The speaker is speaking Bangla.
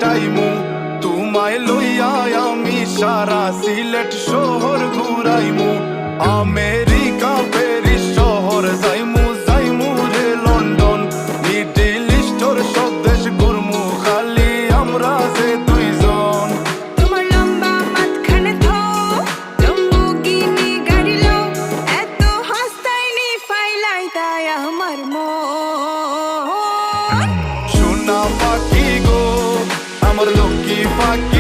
আইমু তোমায় লইয়া আমি সারা সিলেট শহর ঘুরাইমু আমেরিকা প্যারিস শহর যাইমু যাইমু রে লন্ডন মিডল ইস্টর সব দেশ ঘুরমু খালি আমরা যে দুইজন তোমার লম্বা মাঝখানে থো লম্বুগিনি গাড়ি লো এত হাসতাইনি ফাইলাই তাই আমার মন সোনা পাখি গো আমার লক্ষ্মী পাখি